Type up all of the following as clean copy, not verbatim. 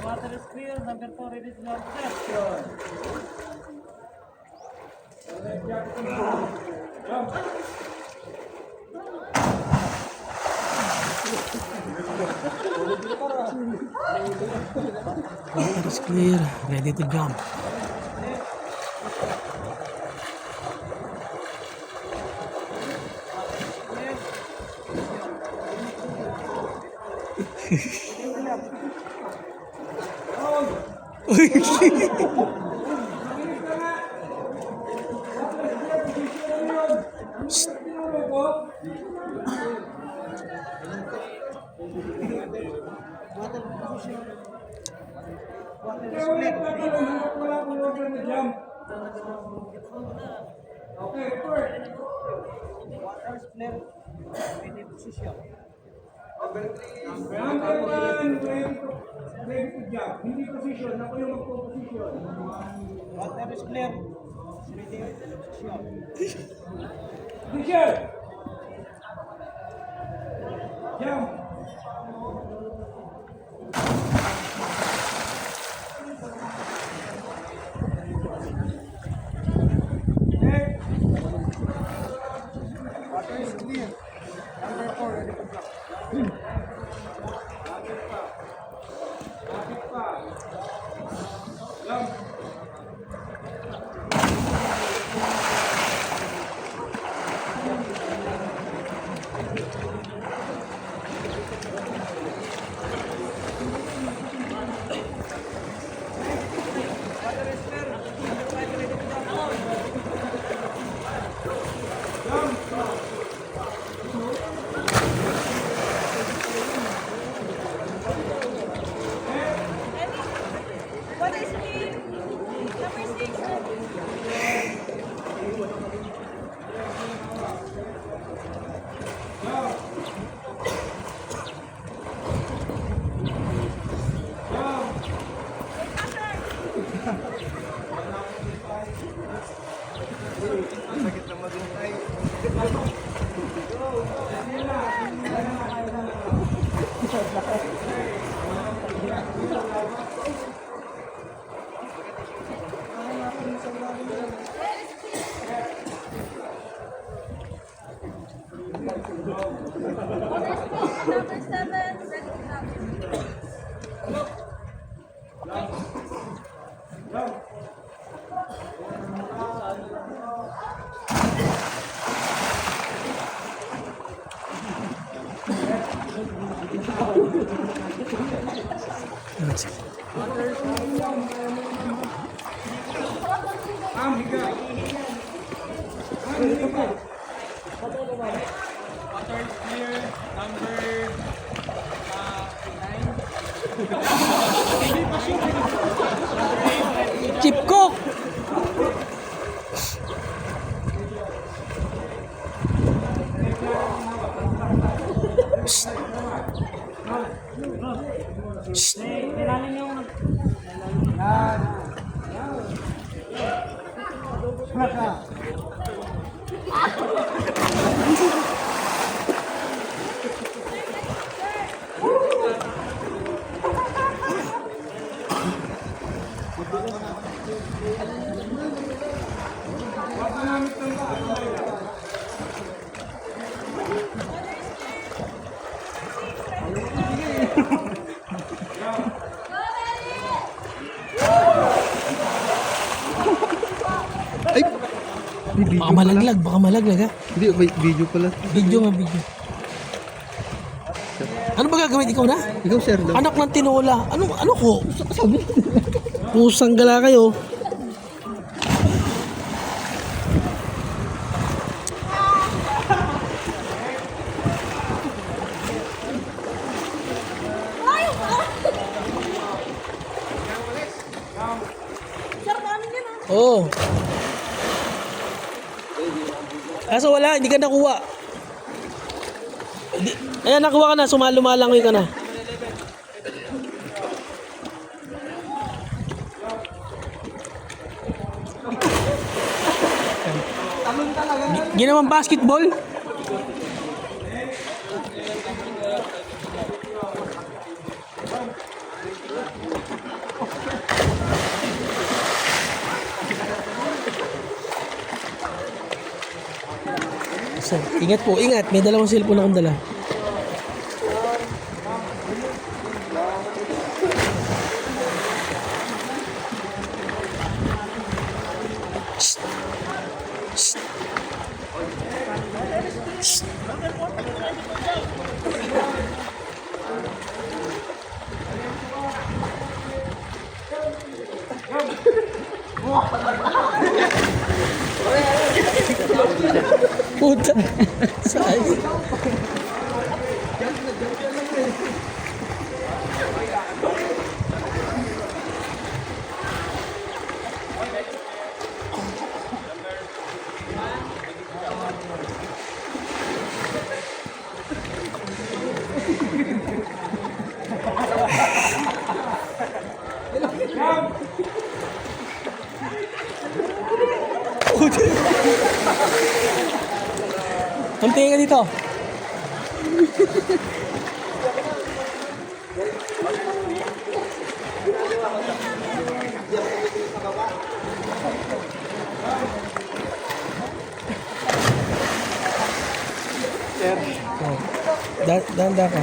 Water is clear, number 4 it is not Water is clear, ready to jump. Hindi position, ako yung magpo-position. Water is clear. Position. Position! Jump! Water is clear. Number 4 ready to drop. Kapit pa. Jump! What is it? Number 6. Number 7, ready to drop. Water is clear. Number 9. Chip cook! Ilalim yung Baka malaglag ha. Hindi, may video pala. Video. Ano ba gagawin? Ikaw na? Ikaw, sir. Daw. Anak ng tinola. Ano ko? Sabi. Pusang gala kayo. Oo. Kaso wala, hindi ka nakuha. Ayan, nakuha ka na. Lumalangoy ka na. Ginawang basketball? So, ingat po, ingat. May dalawang cellphone akong dala. Shh. Shh. Shh. Puta. Sayang. Kunti ka dito. Oh. Danda ka.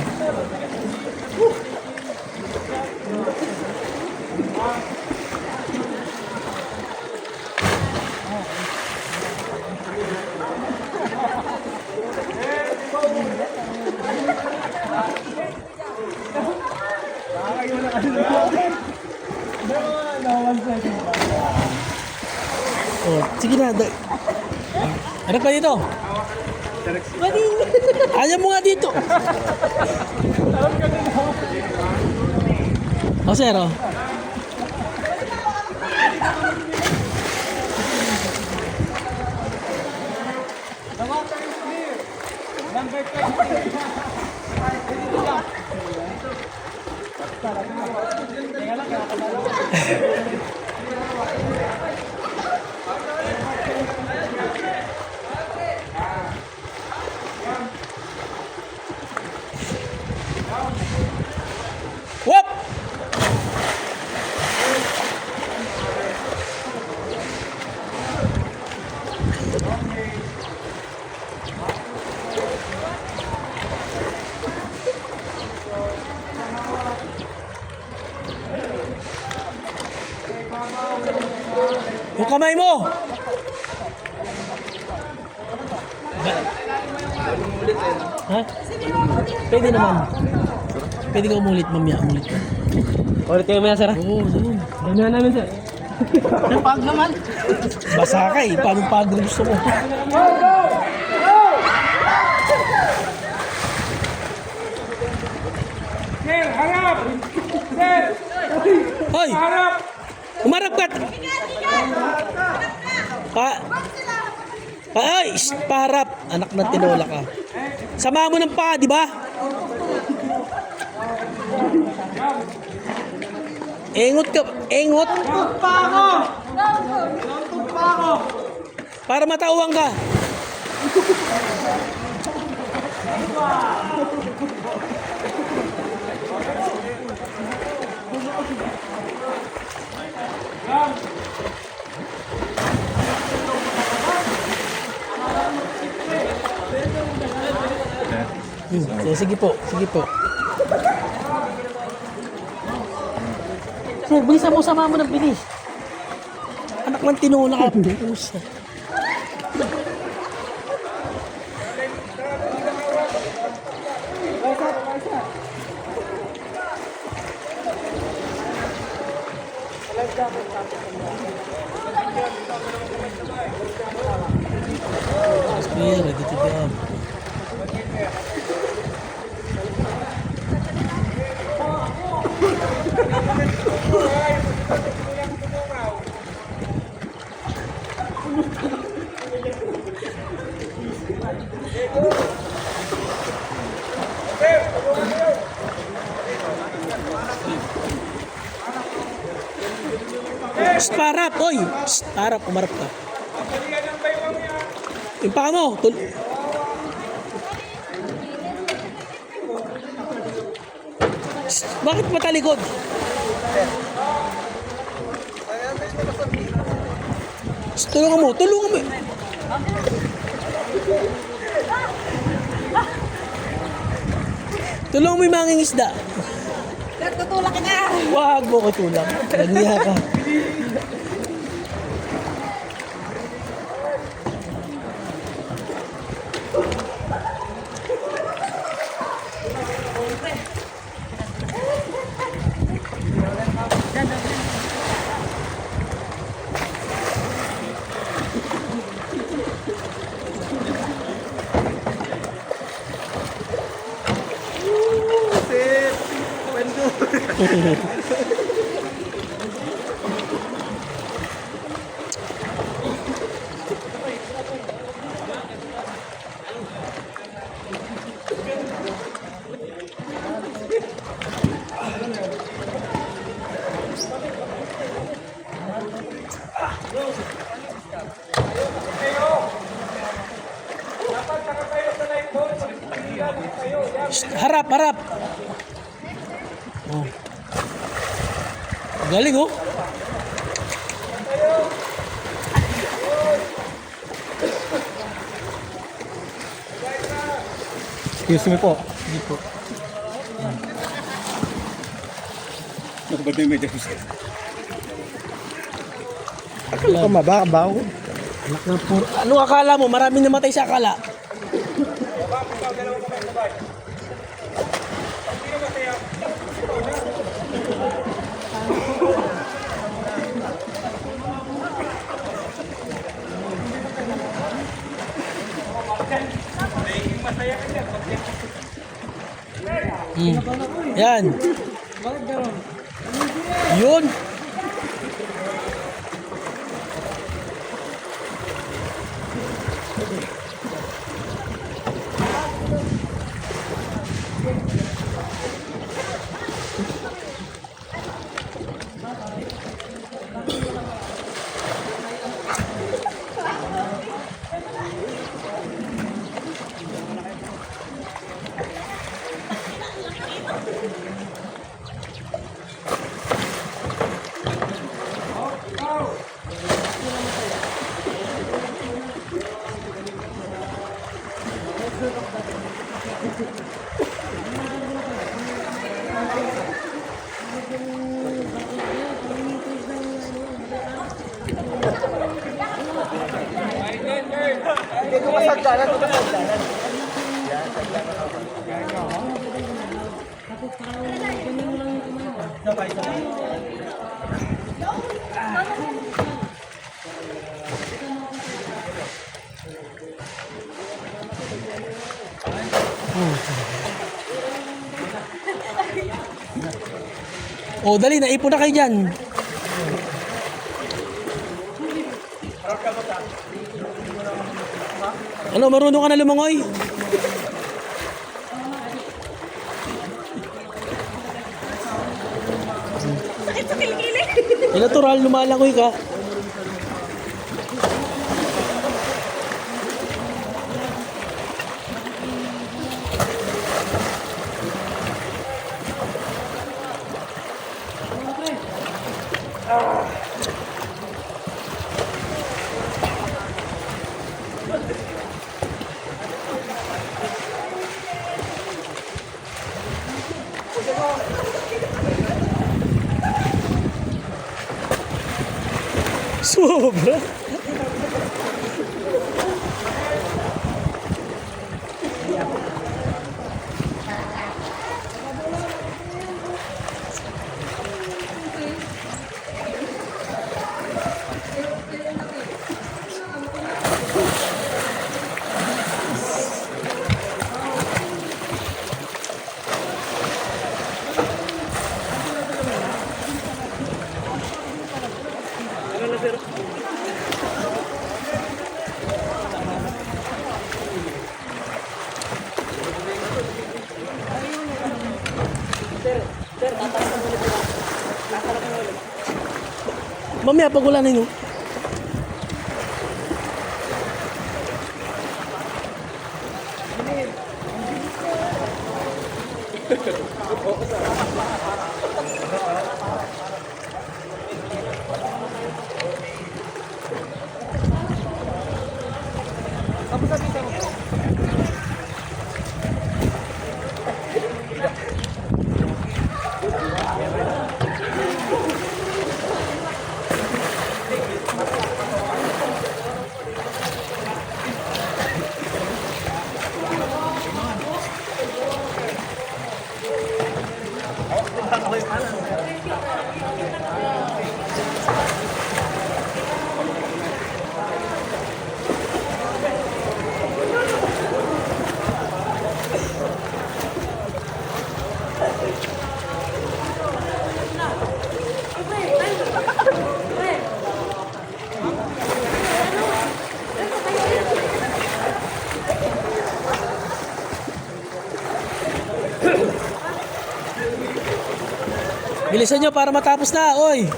Oh, sige na. Harap ka dito. Ayaw mo nga dito. O, sir, oh. Whoop! Yung kamay mo! Ha? Pwede naman. Pwede ka umulit, mamaya. Umulit ka. Ulit kayo maya, sir. Oo, doon. Ganyan namin, sir. Pag naman. Basa ka eh. Paano pag gusto mo? Sir, harap! Sir! Hoy! Harap! Umarap ka! Ay! Paharap! Anak ng tinola ka. Sama mo ng paa, di ba? Engot ka. Engot. Tumpa ako! Tumpa ako! Para matauwang ka. Sige po. Sige po. Sir, bilisan mo, sama mo ng bilis. Anak ng tinola ka. Pusa. Clear, ready to go. Shh, parap, oy! Shh, parap, umarap ka. Pagkalian ng baywang yan. Yung paa mo, Shh, bakit matalikod? Shh, tulungan mo. Tulungan mo yung mga isda. Tutulak ka na! Wag mo ko tulak. Ganyan ka. Shh, harap. Oh. Galing oh. Excuse me po. Hindi po. Nakabad na yung medyas. Akala ko mababaw. Anak ng puro. Ano akala mo? Maraming namatay sa akala. Yan. Yun. Oh, dali, naipon na kayo dyan. Ano, marunong ka na lumangoy? Sakit sa kilikili! Natural, lumalangoy ka. Sobra. Mamaya pag wala na yun. Bilisan nyo para matapos na, oy!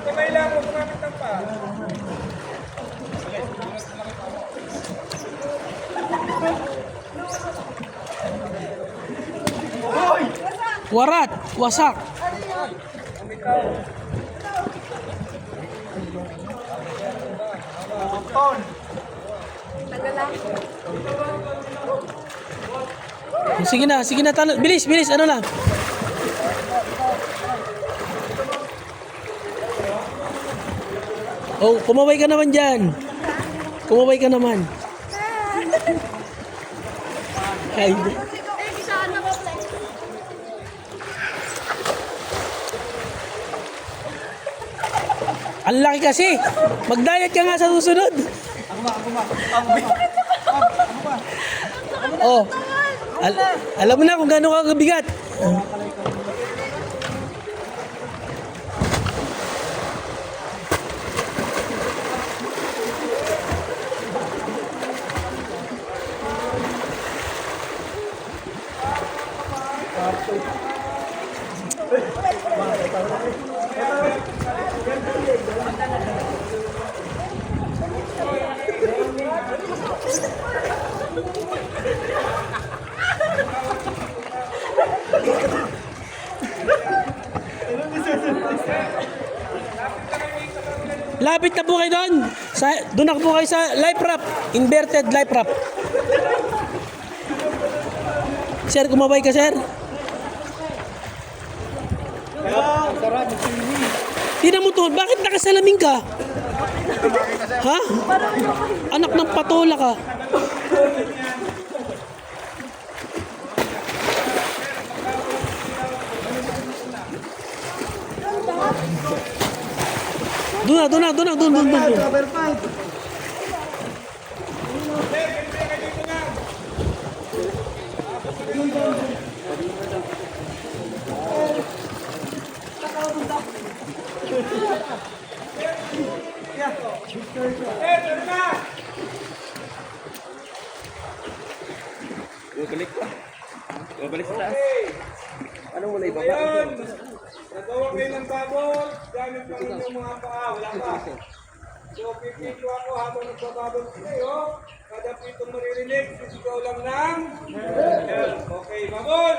Kamay lang, huwag kumamit ng pa. Warat! Wasak! Sige na, talo. Bilis, ano na? Oh, kumaway ka naman dyan. Kumaway ka naman. Ay, ang laki kasi. Mag-diet ka nga sa susunod. Oh. Alam mo na kung gaano ka kabigat. Lapit na po kayo doon. Doon na po kayo sa life raft. Inverted life raft. Sir, kumabay ka, sir. Tingnan mo to, bakit nakasalamin ka? Ha? Anak ng patola ka. Doon. Babalik sa taas. Ano mo na ibaba? Ngayon, nagawa kayo ng babol. Gamit pa rin yung mga paa. Wala pa. So, pipito ako habang nagbababol kayo. Kada pitong maririnig, sisigaw lang ng... Okay, babol!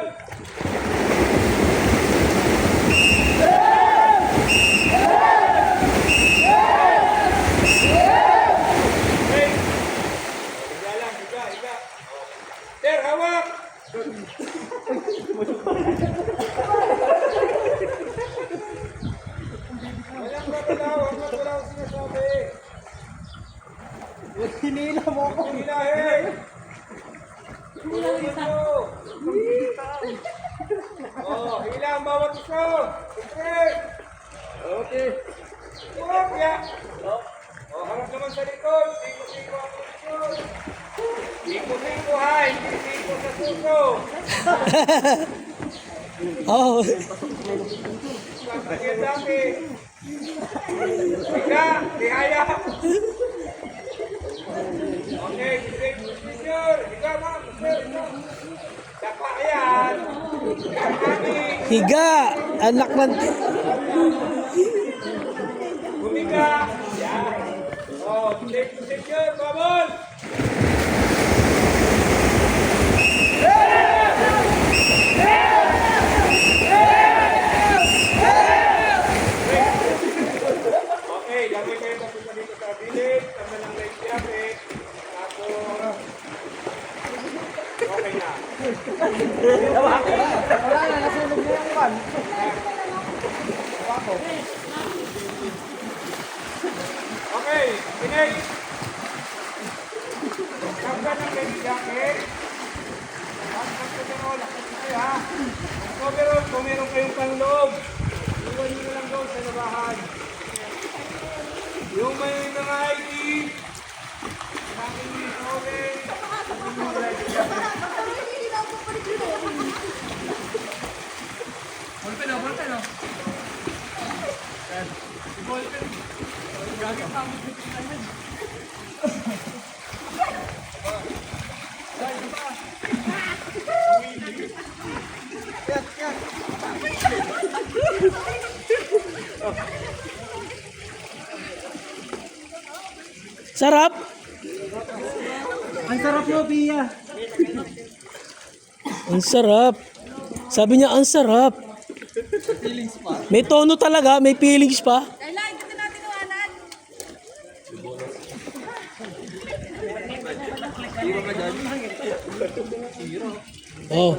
Higa. Sir, hawak! Walang matulaw sinasabi. Hinila mo ako. Hinilahin! Hinila mo! Oh, ilang bawat isa. Okay. Okay. Huwag ya. Oh, harap naman sa likod. Siko-siko ang likod. Siko-siko ha, hindi siko sa suso. Oh. Sasakyan dami. Higa, tihaya. Okay, take position. Higa ma'am, sir. Dapa yan. Kami. Higa, anak ng... Humiga. Yan. Oh, take position, babol. Okay, gamit kayo papunta dito sa village, tama ng life jacket, tapos okay na. Wala na, nasunog na yung pan. Okay, finish. Tama ng life jacket. Lakot kayo ha. Overall, kung meron kayong panloob, iwan nyo na lang doon sa labahan. Yung may mga ID, maraming orange, Sarap. Ang sarap mo, Pia. Ang sarap. Sabi niya, ang sarap. May tono talaga, may feelings pa. Kailangan dito natin iwanan. Oh.